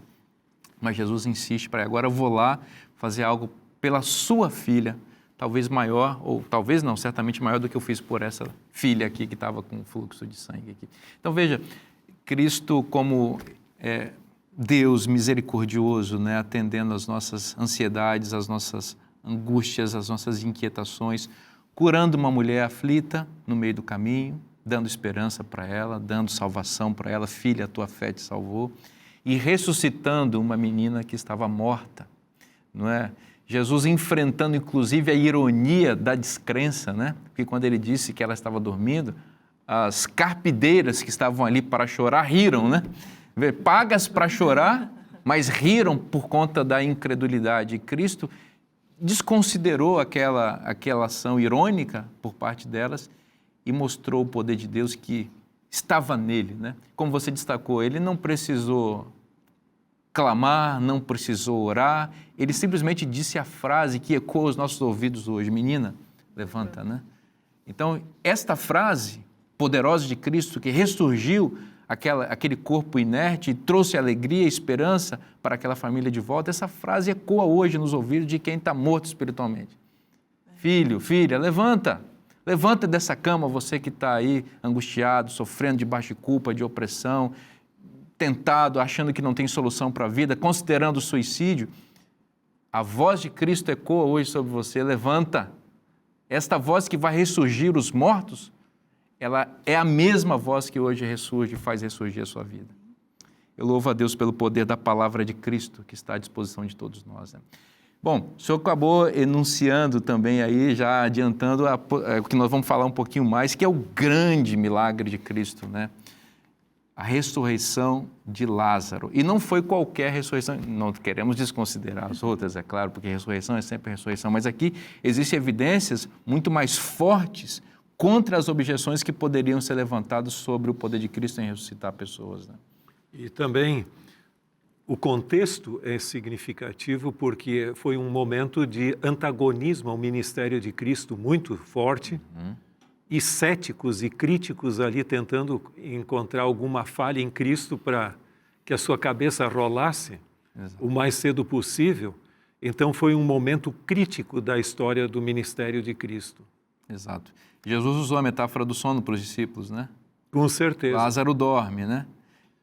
Mas Jesus insiste para agora eu vou lá fazer algo pela sua filha, talvez maior, ou talvez não, certamente maior do que eu fiz por essa filha aqui que estava com fluxo de sangue aqui. Então veja, Cristo como Deus misericordioso, né, atendendo às nossas ansiedades, às nossas angústias, às nossas inquietações, curando uma mulher aflita no meio do caminho, dando esperança para ela, dando salvação para ela, filha, a tua fé te salvou, e ressuscitando uma menina que estava morta, não é? Jesus enfrentando inclusive a ironia da descrença, né? Porque quando ele disse que ela estava dormindo, as carpideiras que estavam ali para chorar riram, né? Pagas para chorar, mas riram por conta da incredulidade. E Cristo desconsiderou aquela ação irônica por parte delas e mostrou o poder de Deus que estava nele, né? Como você destacou, ele não precisou clamar, não precisou orar, ele simplesmente disse a frase que ecoa os nossos ouvidos hoje: menina, levanta, né? Então, esta frase poderosa de Cristo que ressurgiu aquele corpo inerte e trouxe alegria e esperança para aquela família de volta, essa frase ecoa hoje nos ouvidos de quem está morto espiritualmente. Filho, filha, levanta, levanta dessa cama, você que está aí angustiado, sofrendo debaixo de culpa, de opressão, tentado, achando que não tem solução para a vida, considerando o suicídio. A voz de Cristo ecoa hoje sobre você: levanta. Esta voz que vai ressurgir os mortos, ela é a mesma voz que hoje ressurge e faz ressurgir a sua vida. Eu louvo a Deus pelo poder da palavra de Cristo que está à disposição de todos nós, né? Bom, o senhor acabou enunciando também aí, já adiantando o que nós vamos falar um pouquinho mais, que é o grande milagre de Cristo, né? A ressurreição de Lázaro. E não foi qualquer ressurreição, não queremos desconsiderar as outras, é claro, porque ressurreição é sempre ressurreição, mas aqui existem evidências muito mais fortes contra as objeções que poderiam ser levantadas sobre o poder de Cristo em ressuscitar pessoas, né? E também o contexto é significativo porque foi um momento de antagonismo ao ministério de Cristo muito forte, e céticos e críticos ali tentando encontrar alguma falha em Cristo para que a sua cabeça rolasse o mais cedo possível. Então foi um momento crítico da história do ministério de Cristo. Exato. Jesus usou a metáfora do sono para os discípulos, né? Com certeza. Lázaro dorme, né?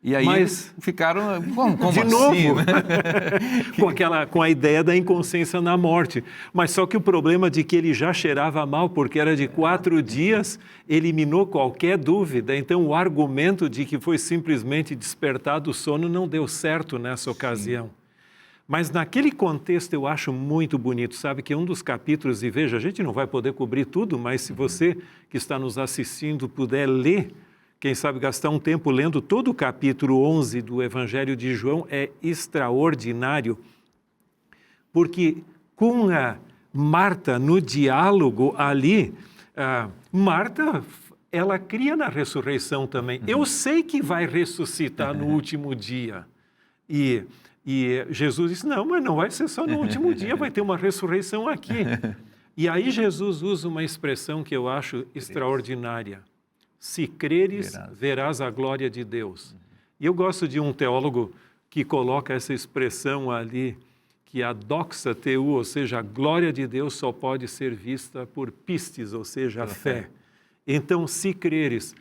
E aí eles ficaram, como de assim, novo, né? com a ideia da inconsciência na morte. Mas só que o problema de que ele já cheirava mal, porque era de 4 dias, eliminou qualquer dúvida. Então o argumento de que foi simplesmente despertado o sono não deu certo nessa ocasião. Mas naquele contexto eu acho muito bonito, sabe, que um dos capítulos, e veja, a gente não vai poder cobrir tudo, mas se você que está nos assistindo puder ler, quem sabe gastar um tempo lendo todo o capítulo 11 do Evangelho de João, é extraordinário, porque com a Marta no diálogo ali, Marta, ela cria na ressurreição também. Eu sei que vai ressuscitar no último dia. E Jesus disse, não, mas não vai ser só no último dia, vai ter uma ressurreição aqui. E aí Jesus usa uma expressão que eu acho extraordinária. Se creres, verás a glória de Deus. E eu gosto de um teólogo que coloca essa expressão ali, que a doxa teu, ou seja, a glória de Deus só pode ser vista por pistis, ou seja, a fé. Então, se creres,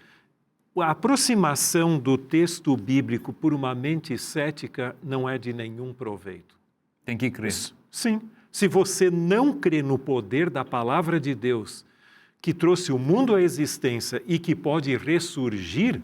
a aproximação do texto bíblico por uma mente cética não é de nenhum proveito. Tem que crer. Sim. Se você não crê no poder da palavra de Deus, que trouxe o mundo à existência e que pode ressurgir,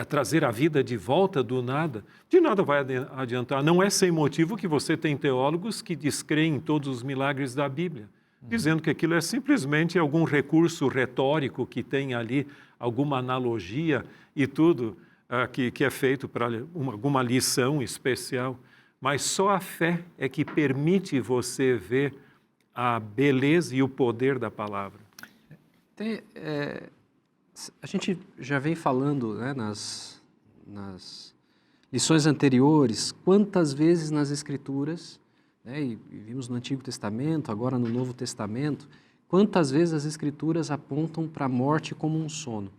trazer a vida de volta do nada, de nada vai adiantar. Não é sem motivo que você tem teólogos que descreem todos os milagres da Bíblia, dizendo que aquilo é simplesmente algum recurso retórico que tem ali, alguma analogia e tudo que é feito para alguma lição especial. Mas só a fé é que permite você ver a beleza e o poder da palavra. A gente já vem falando, né, nas lições anteriores, quantas vezes nas Escrituras, né, e vimos no Antigo Testamento, agora no Novo Testamento, quantas vezes as Escrituras apontam para a morte como um sono.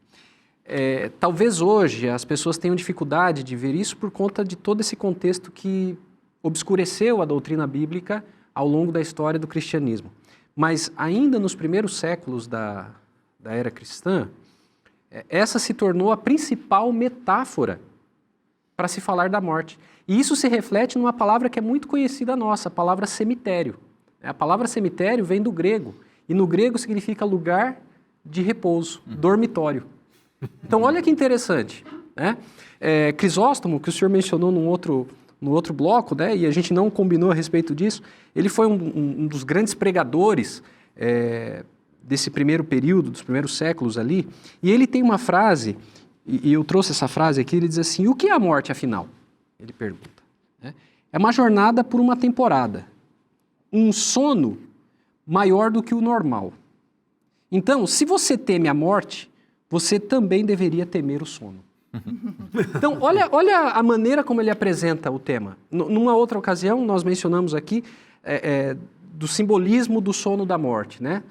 Talvez hoje as pessoas tenham dificuldade de ver isso por conta de todo esse contexto que obscureceu a doutrina bíblica ao longo da história do cristianismo. Mas ainda nos primeiros séculos da era cristã, essa se tornou a principal metáfora para se falar da morte. E isso se reflete numa palavra que é muito conhecida nossa, a palavra cemitério. A palavra cemitério vem do grego, e no grego significa lugar de repouso, dormitório. Então, olha que interessante, né? Crisóstomo, que o senhor mencionou no outro bloco, né, e a gente não combinou a respeito disso, ele foi um dos grandes pregadores desse primeiro período, dos primeiros séculos ali, e ele tem uma frase, e eu trouxe essa frase aqui, ele diz assim: o que é a morte, afinal? Ele pergunta. Né? É uma jornada por uma temporada, um sono maior do que o normal. Então, se você teme a morte, você também deveria temer o sono. Então, olha a maneira como ele apresenta o tema. Numa outra ocasião, nós mencionamos aqui do simbolismo do sono da morte, né?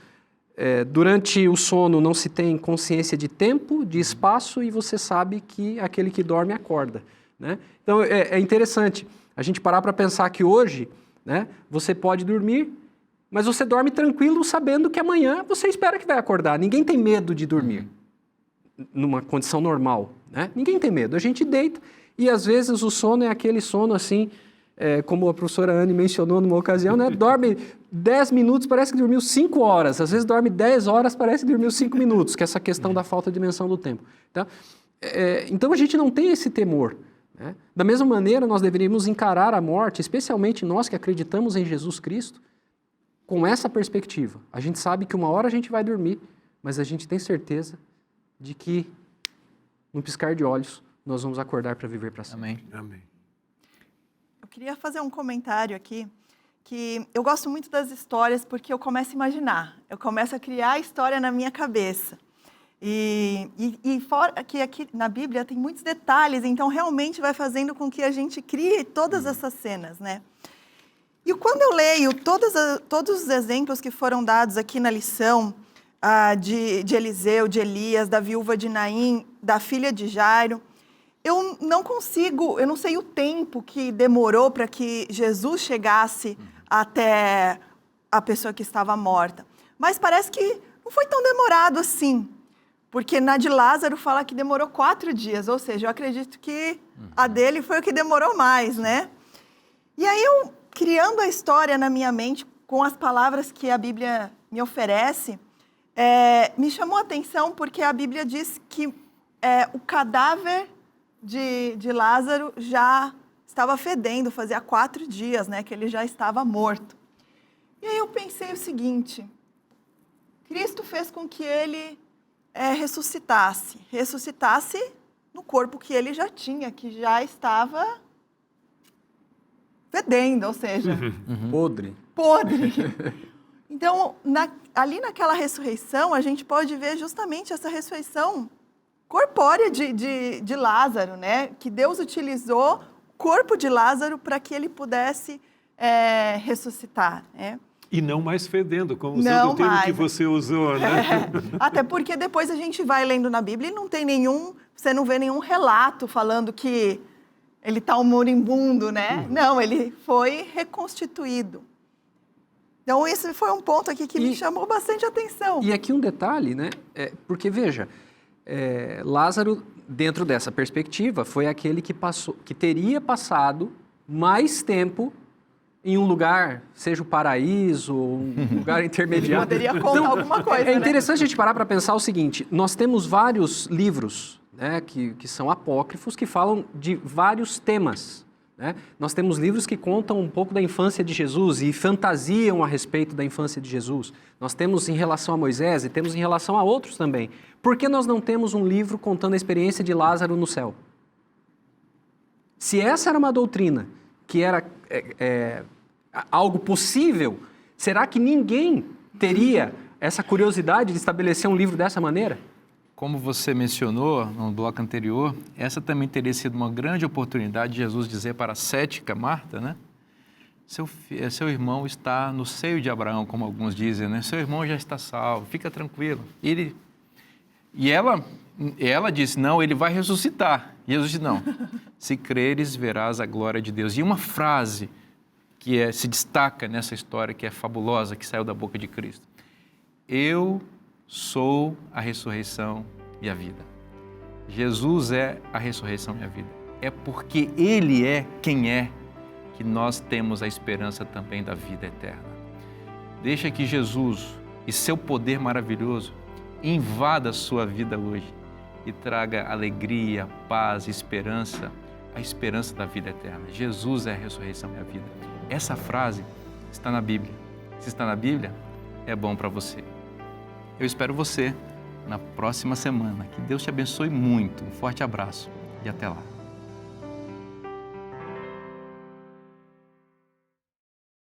Durante o sono não se tem consciência de tempo, de espaço, e você sabe que aquele que dorme acorda, né? Então, é interessante a gente parar para pensar que hoje, né, você pode dormir, mas você dorme tranquilo sabendo que amanhã você espera que vai acordar. Ninguém tem medo de dormir numa condição normal, né? Ninguém tem medo. A gente deita e às vezes o sono é aquele sono assim, como a professora Anne mencionou numa ocasião, né? Dorme 10 minutos, parece que dormiu 5 horas. Às vezes dorme 10 horas, parece que dormiu 5 minutos, que é essa questão da falta de dimensão do tempo. Tá? Então a gente não tem esse temor, né? Da mesma maneira, nós deveríamos encarar a morte, especialmente nós que acreditamos em Jesus Cristo, com essa perspectiva. A gente sabe que uma hora a gente vai dormir, mas a gente tem certeza de que, no piscar de olhos, nós vamos acordar para viver para sempre. Amém. Amém. Eu queria fazer um comentário aqui, que eu gosto muito das histórias porque eu começo a imaginar, eu começo a criar a história na minha cabeça. E fora que aqui na Bíblia tem muitos detalhes, então realmente vai fazendo com que a gente crie todas essas cenas, né? E quando eu leio todos os exemplos que foram dados aqui na lição, de Eliseu, de Elias, da viúva de Naim, da filha de Jairo, eu não sei o tempo que demorou para que Jesus chegasse até a pessoa que estava morta. Mas parece que não foi tão demorado assim, porque na de Lázaro fala que demorou 4 dias, ou seja, eu acredito que a dele foi o que demorou mais, né? E aí eu, criando a história na minha mente, com as palavras que a Bíblia me oferece, me chamou a atenção porque a Bíblia diz que o cadáver de Lázaro já estava fedendo, fazia 4 dias, né, que ele já estava morto. E aí eu pensei o seguinte: Cristo fez com que ele ressuscitasse no corpo que ele já tinha, que já estava fedendo, ou seja, podre. Então, ali naquela ressurreição, a gente pode ver justamente essa ressurreição corpórea de Lázaro, né? Que Deus utilizou o corpo de Lázaro para que ele pudesse ressuscitar, né? E não mais fedendo, como usando o termo que você usou, né? Até porque depois a gente vai lendo na Bíblia e você não vê nenhum relato falando que ele está um moribundo, né? Não, ele foi reconstituído. Então, esse foi um ponto aqui que me chamou bastante atenção. E aqui um detalhe, né? Porque, veja, Lázaro, dentro dessa perspectiva, foi aquele que teria passado mais tempo em um lugar, seja o paraíso, ou um lugar intermediário. Poderia contar alguma coisa, É interessante a gente parar para pensar o seguinte, nós temos vários livros, né, que são apócrifos, que falam de vários temas. Né? Nós temos livros que contam um pouco da infância de Jesus e fantasiam a respeito da infância de Jesus. Nós temos em relação a Moisés e temos em relação a outros também. Por que nós não temos um livro contando a experiência de Lázaro no céu? Se essa era uma doutrina que era algo possível, será que ninguém teria essa curiosidade de estabelecer um livro dessa maneira? Como você mencionou no bloco anterior, essa também teria sido uma grande oportunidade de Jesus dizer para a cética Marta, né? Seu irmão está no seio de Abraão, como alguns dizem, né? Seu irmão já está salvo, fica tranquilo. E ela disse, não, ele vai ressuscitar. E Jesus disse, não, se creres, verás a glória de Deus. E uma frase que se destaca nessa história, que é fabulosa, que saiu da boca de Cristo. Eu sou a ressurreição e a vida. Jesus é a ressurreição e a vida. É porque Ele é quem é que nós temos a esperança também da vida eterna. Deixa que Jesus e seu poder maravilhoso invada a sua vida hoje e traga alegria, paz, esperança, a esperança da vida eterna. Jesus é a ressurreição e a vida. Essa frase está na Bíblia. Se está na Bíblia, é bom para você. Eu espero você na próxima semana. Que Deus te abençoe muito. Um forte abraço e até lá.